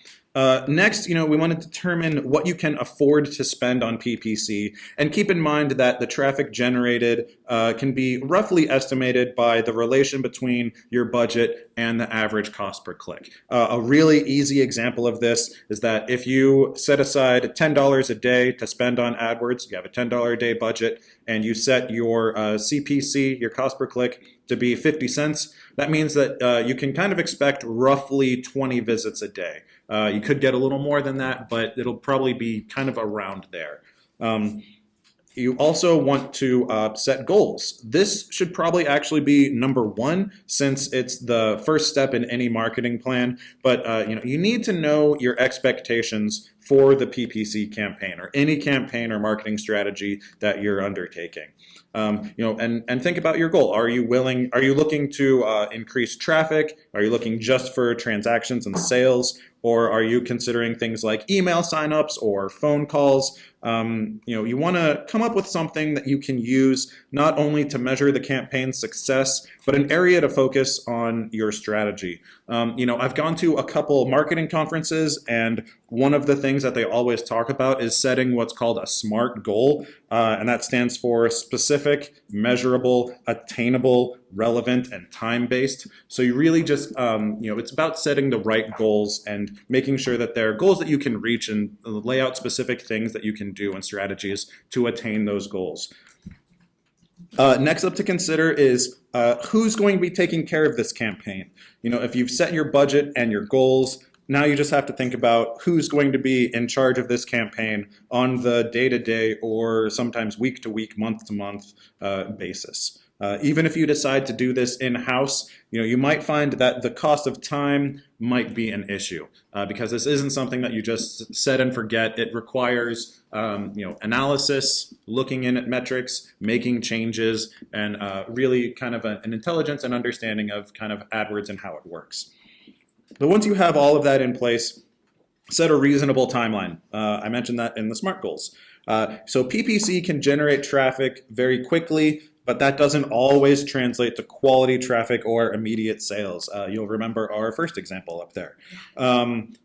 Next, we want to determine what you can afford to spend on PPC, and keep in mind that the traffic generated can be roughly estimated by the relation between your budget and the average cost per click. A really easy example of this is that if you set aside $10 a day to spend on AdWords, you have a $10 a day budget, and you set your CPC, your cost per click, to be 50 cents, that means that you can kind of expect roughly 20 visits a day. You could get a little more than that, but it'll probably be kind of around there. You also want to set goals. This should probably actually be number 1, since it's the first step in any marketing plan. But you need to know your expectations for the PPC campaign, or any campaign or marketing strategy that you're undertaking. And think about your goal. Are you looking to increase traffic? Are you looking just for transactions and sales? Or are you considering things like email signups or phone calls? You want to come up with something that you can use not only to measure the campaign's success, but an area to focus on your strategy. I've gone to a couple marketing conferences, and one of the things that they always talk about is setting what's called a SMART goal, and that stands for specific, measurable, attainable, relevant, and time-based. So you really just, it's about setting the right goals and making sure that they're goals that you can reach, and lay out specific things that you can do and strategies to attain those goals. Next up to consider is who's going to be taking care of this campaign. If you've set your budget and your goals, now you just have to think about who's going to be in charge of this campaign on the day-to-day or sometimes week-to-week, month-to-month basis. Even if you decide to do this in-house, you might find that the cost of time might be an issue because this isn't something that you just set and forget. It requires analysis, looking in at metrics, making changes, and really kind of an intelligence and understanding of kind of AdWords and how it works. But once you have all of that in place, set a reasonable timeline. I mentioned that in the SMART goals. So PPC can generate traffic very quickly, but that doesn't always translate to quality traffic or immediate sales. You'll remember our first example up there.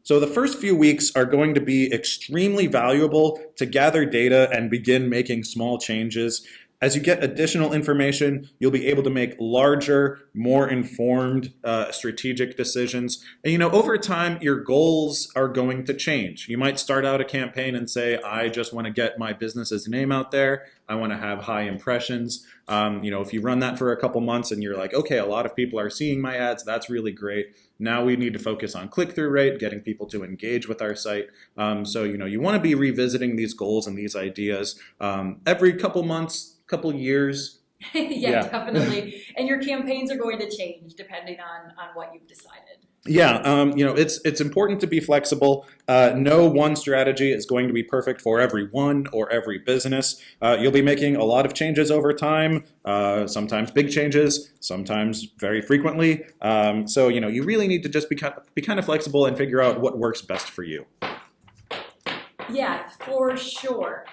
So the first few weeks are going to be extremely valuable to gather data and begin making small changes. As you get additional information, you'll be able to make larger, more informed strategic decisions. And over time, your goals are going to change. You might start out a campaign and say, I just want to get my business's name out there. I want to have high impressions. If you run that for a couple months and you're like, okay, a lot of people are seeing my ads, that's really great. Now we need to focus on click-through rate, getting people to engage with our site. So you want to be revisiting these goals and these ideas every couple months, couple years. Yeah, definitely. And your campaigns are going to change depending on what you've decided. Yeah, it's important to be flexible. No one strategy is going to be perfect for everyone or every business. You'll be making a lot of changes over time, sometimes big changes, sometimes very frequently. So you really need to just be kind of flexible and figure out what works best for you. Yeah, for sure.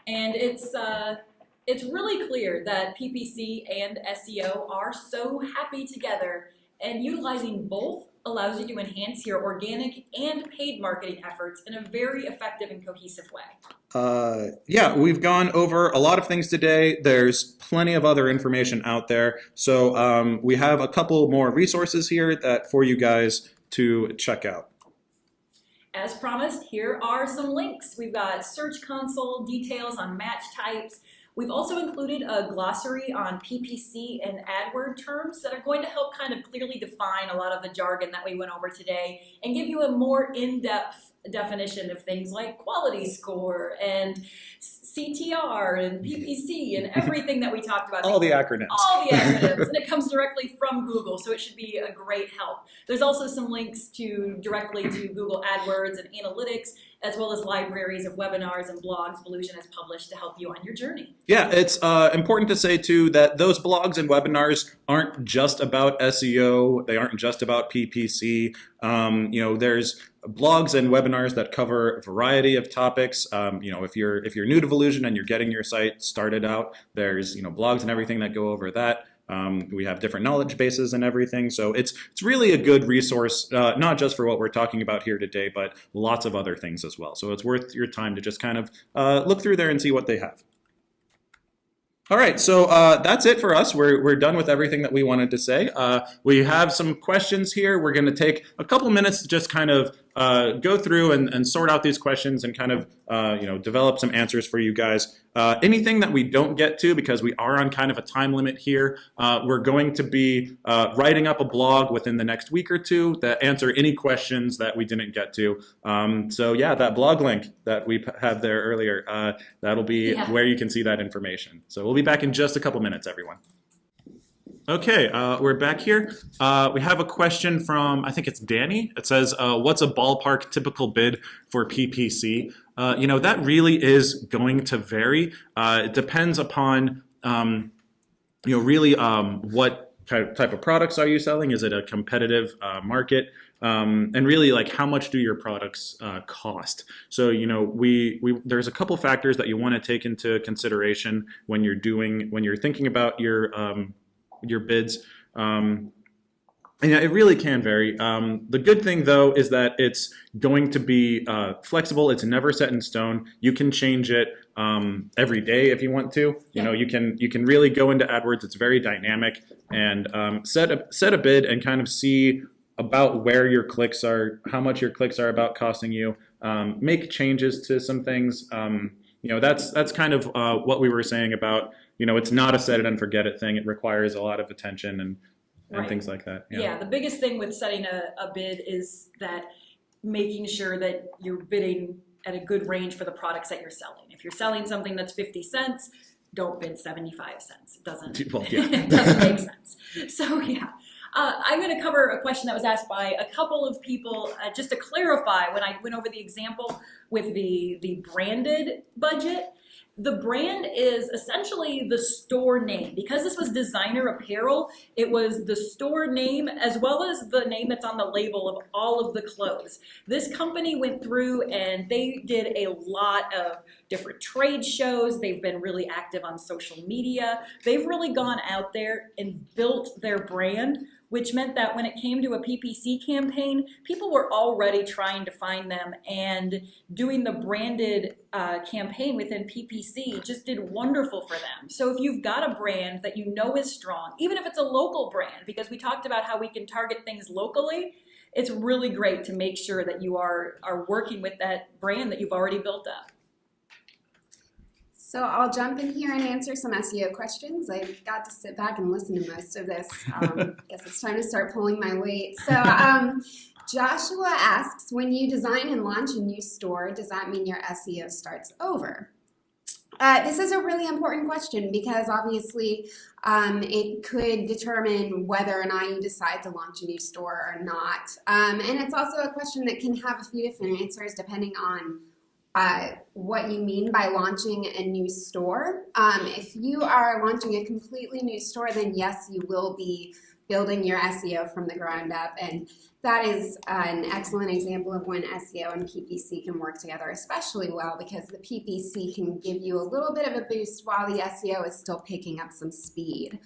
And it's really clear that PPC and SEO are so happy together, and utilizing both allows you to enhance your organic and paid marketing efforts in a very effective and cohesive way. Yeah, we've gone over a lot of things today. There's plenty of other information out there. So we have a couple more resources here for you guys to check out. As promised, here are some links. We've got Search Console, details on match types. We've also included a glossary on PPC and AdWord terms that are going to help kind of clearly define a lot of the jargon that we went over today and give you a more in-depth definition of things like quality score and CTR and PPC and everything that we talked about. All the acronyms. All the acronyms. And it comes directly from Google, so it should be a great help. There's also some links directly to Google AdWords and analytics, as well as libraries of webinars and blogs Volusion has published to help you on your journey. Yeah, it's important to say too that those blogs and webinars aren't just about SEO. They aren't just about PPC. There's blogs and webinars that cover a variety of topics. If you're new to Volusion and you're getting your site started out, there's blogs and everything that go over that. We have different knowledge bases and everything, so it's really a good resource, not just for what we're talking about here today, but lots of other things as well. So it's worth your time to just kind of look through there and see what they have. All right, so that's it for us. We're done with everything that we wanted to say. We have some questions here. We're going to take a couple minutes to just kind of go through and sort out these questions and kind of develop some answers for you guys. Anything that we don't get to, because we are on kind of a time limit here, we're going to be writing up a blog within the next week or two that answer any questions that we didn't get to. So yeah, that blog link that we had there earlier, that'll be where you can see that information. So we'll be back in just a couple minutes, everyone. Okay, we're back here. We have a question from, I think it's Danny. It says, what's a ballpark typical bid for PPC? That really is going to vary. It depends upon, really what type of products are you selling? Is it a competitive market? And really, like, how much do your products cost? So, there's a couple factors that you want to take into consideration when you're thinking about your bids. And it really can vary. The good thing, though, is that it's going to be flexible. It's never set in stone. You can change it every day if you want to. You can really go into AdWords. It's very dynamic, and set a bid and kind of see about where your clicks are, how much your clicks are about costing you. Make changes to some things. That's kind of what we were saying about. It's not a set it and forget it thing. It requires a lot of attention and Right. things like that. Yeah, the biggest thing with setting a bid is that making sure that you're bidding at a good range for the products that you're selling. If you're selling something that's 50 cents, don't bid 75 cents. It doesn't, Well, yeah. it doesn't make sense. So yeah, I'm going to cover a question that was asked by a couple of people, just to clarify when I went over the example with the branded budget. The brand is essentially the store name. Because this was designer apparel, it was the store name as well as the name that's on the label of all of the clothes. This company went through and they did a lot of different trade shows. They've been really active on social media. They've really gone out there and built their brand, which meant that when it came to a PPC campaign, people were already trying to find them, and doing the branded campaign within PPC just did wonderful for them. So if you've got a brand that you know is strong, even if it's a local brand, because we talked about how we can target things locally, it's really great to make sure that you are working with that brand that you've already built up. So I'll jump in here and answer some SEO questions. I got to sit back and listen to most of this. Guess it's time to start pulling my weight. So Joshua asks, when you design and launch a new store, does that mean your SEO starts over? This is a really important question because obviously it could determine whether or not you decide to launch a new store or not. And it's also a question that can have a few different answers depending on what you mean by launching a new store. If you are launching a completely new store, then yes, you will be building your SEO from the ground up, and that is an excellent example of when SEO and PPC can work together especially well, because the PPC can give you a little bit of a boost while the SEO is still picking up some speed.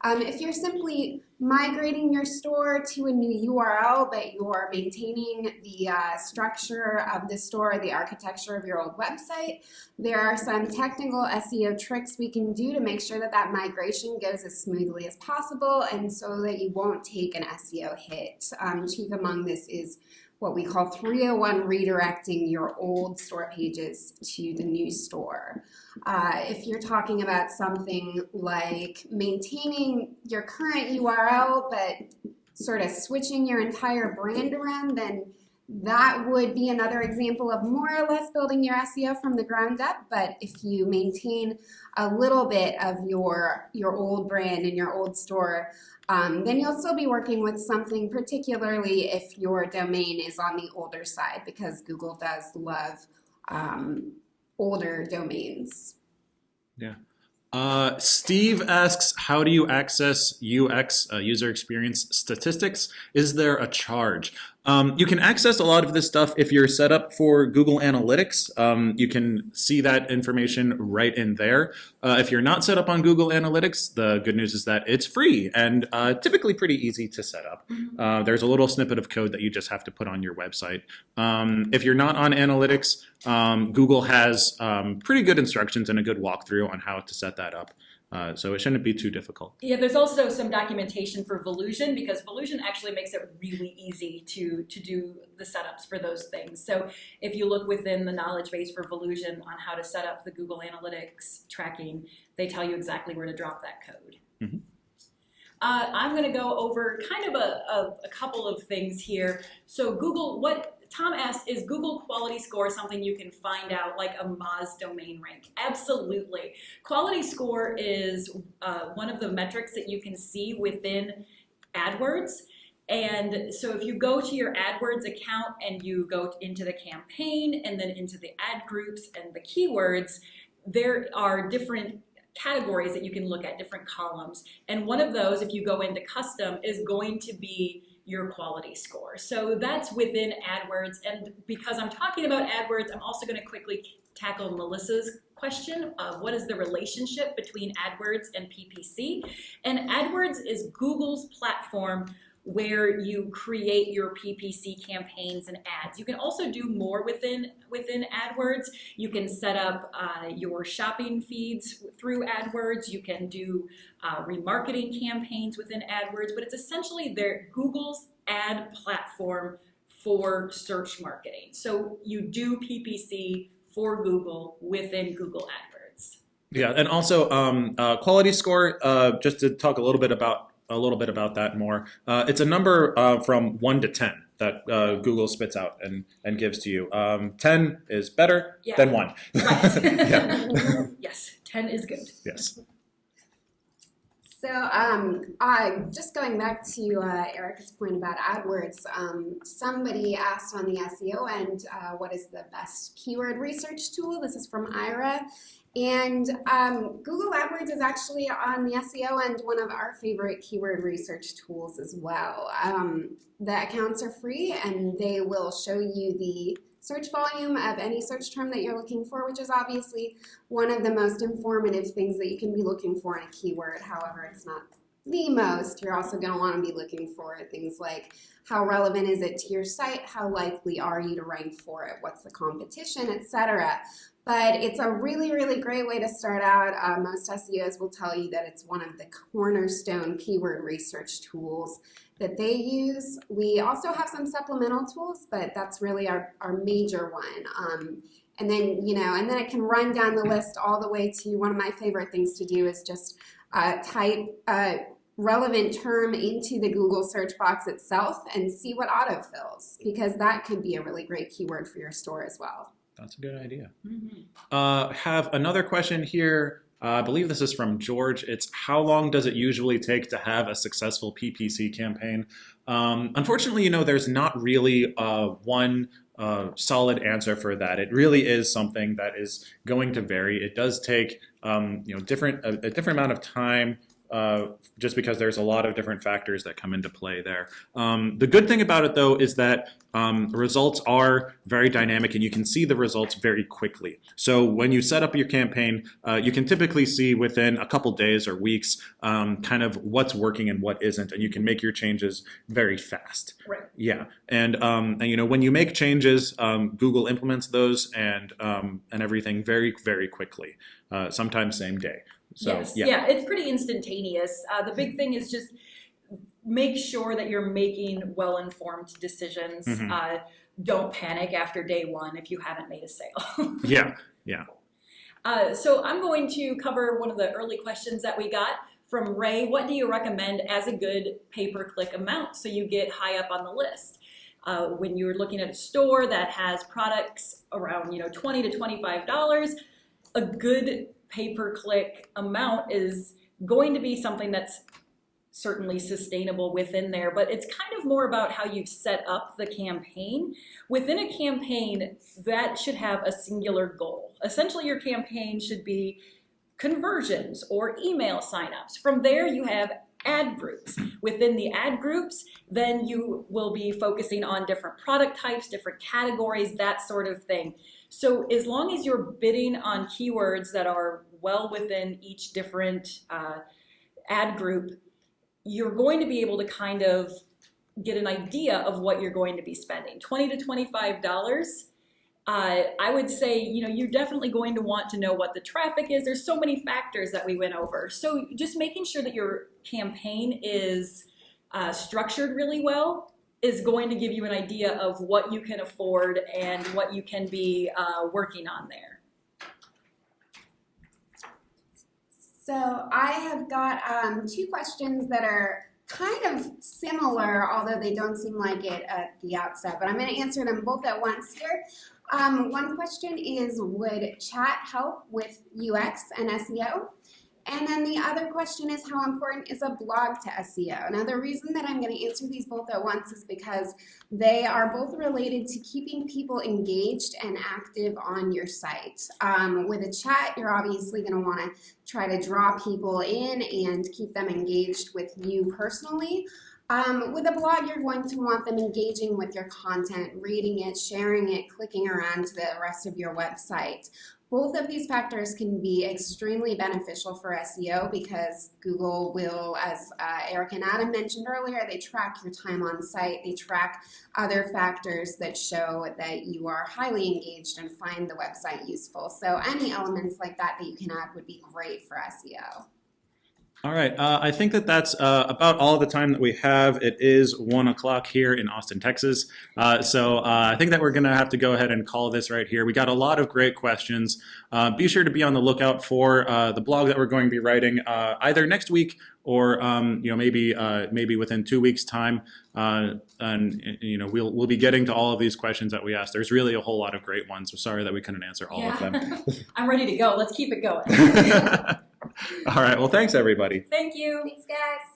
If you're simply migrating your store to a new URL, but you're maintaining the structure of the store, the architecture of your old website, there are some technical SEO tricks we can do to make sure that that migration goes as smoothly as possible and so that you won't take an SEO hit. Chief among this is what we call 301 redirecting your old store pages to the new store. If you're talking about something like maintaining your current URL but sort of switching your entire brand around, then that would be another example of more or less building your SEO from the ground up. But if you maintain a little bit of your old brand and your old store, then you'll still be working with something, particularly if your domain is on the older side, because Google does love older domains. Yeah. Steve asks, how do you access UX, user experience statistics? Is there a charge? You can access a lot of this stuff if you're set up for Google Analytics. You can see that information right in there. If you're not set up on Google Analytics, the good news is that it's free and typically pretty easy to set up. There's a little snippet of code that you just have to put on your website. If you're not on Analytics, Google has pretty good instructions and a good walkthrough on how to set that up. So it shouldn't be too difficult. Yeah, there's also some documentation for Volusion, because Volusion actually makes it really easy to do the setups for those things. So if you look within the knowledge base for Volusion on how to set up the Google Analytics tracking, they tell you exactly where to drop that code. Mm-hmm. I'm going to go over kind of a couple of things here. So Google, what Tom asked, is Google Quality Score something you can find out like a Moz domain rank? Absolutely. Quality Score is one of the metrics that you can see within AdWords. And so if you go to your AdWords account and you go into the campaign and then into the ad groups and the keywords, there are different categories that you can look at, different columns. And one of those, if you go into custom, is going to be your quality score. So that's within AdWords. And because I'm talking about AdWords, I'm also going to quickly tackle Melissa's question of what is the relationship between AdWords and PPC. And AdWords is Google's platform where you create your PPC campaigns and ads. You can also do more within AdWords. You can set up your shopping feeds through AdWords. You can do remarketing campaigns within AdWords, but it's essentially Google's ad platform for search marketing. So you do PPC for Google within Google AdWords. Yeah, and also Quality Score, just to talk a little bit about a little bit about that more. It's a number from 1 to 10 that Google spits out and gives to you. 10 is better Yeah. than 1. Right. Yeah. Yes, 10 is good. Yes. So, just going back to Erica's point about AdWords, somebody asked on the SEO end, what is the best keyword research tool? This is from Ira. And Google AdWords is actually on the SEO end one of our favorite keyword research tools as well. The accounts are free and they will show you the search volume of any search term that you're looking for, which is obviously one of the most informative things that you can be looking for in a keyword. However, it's not the most. You're also going to want to be looking for things like how relevant is it to your site, how likely are you to rank for it, what's the competition, etc. But it's a really, really great way to start out. Most SEOs will tell you that it's one of the cornerstone keyword research tools that they use. We also have some supplemental tools, but that's really our major one. And then, and then it can run down the list all the way to one of my favorite things to do is just type a relevant term into the Google search box itself and see what autofills, because that could be a really great keyword for your store as well. That's a good idea. Mm-hmm. Have another question here. I believe this is from George. It's how long does it usually take to have a successful PPC campaign? Unfortunately, there's not really one solid answer for that. It really is something that is going to vary. It does take a different amount of time. Just because there's a lot of different factors that come into play there. The good thing about it, though, is that results are very dynamic and you can see the results very quickly. So when you set up your campaign, you can typically see within a couple days or weeks kind of what's working and what isn't, and you can make your changes very fast. Right. Yeah, and when you make changes, Google implements those and everything very, very quickly, sometimes same day. So, yes, yeah, it's pretty instantaneous. The big thing is just make sure that you're making well-informed decisions. Mm-hmm. Don't panic after day one if you haven't made a sale. Yeah. So I'm going to cover one of the early questions that we got from Ray. What do you recommend as a good pay-per-click amount so you get high up on the list? When you're looking at a store that has products around $20 to $25, a good pay-per-click amount is going to be something that's certainly sustainable within there, but it's kind of more about how you've set up the campaign. Within a campaign, that should have a singular goal. Essentially, your campaign should be conversions or email signups. From there, you have ad groups. Within the ad groups, then you will be focusing on different product types, different categories, that sort of thing. So as long as you're bidding on keywords that are well within each different ad group, you're going to be able to kind of get an idea of what you're going to be spending. $20 to $25, I would say, you're definitely going to want to know what the traffic is. There's so many factors that we went over. So just making sure that your campaign is structured really well is going to give you an idea of what you can afford and what you can be working on there. So I have got 2 questions that are kind of similar, although they don't seem like it at the outset, but I'm going to answer them both at once here. One question is, would chat help with UX and SEO? And then the other question is, how important is a blog to SEO? Now, the reason that I'm going to answer these both at once is because they are both related to keeping people engaged and active on your site. With a chat, you're obviously going to want to try to draw people in and keep them engaged with you personally. With a blog, you're going to want them engaging with your content, reading it, sharing it, clicking around to the rest of your website. Both of these factors can be extremely beneficial for SEO because Google will, as Eric and Adam mentioned earlier, they track your time on site. They track other factors that show that you are highly engaged and find the website useful. So any elements like that that you can add would be great for SEO. All right, I think that that's about all the time that we have. It is 1 o'clock here in Austin, Texas. So I think that we're going to have to go ahead and call this right here. We got a lot of great questions. Be sure to be on the lookout for the blog that we're going to be writing either next week or maybe within 2 weeks' time. And we'll be getting to all of these questions that we asked. There's really a whole lot of great ones. We're sorry that we couldn't answer all of them. I'm ready to go. Let's keep it going. All right. Well, thanks, everybody. Thank you. Thanks, guys.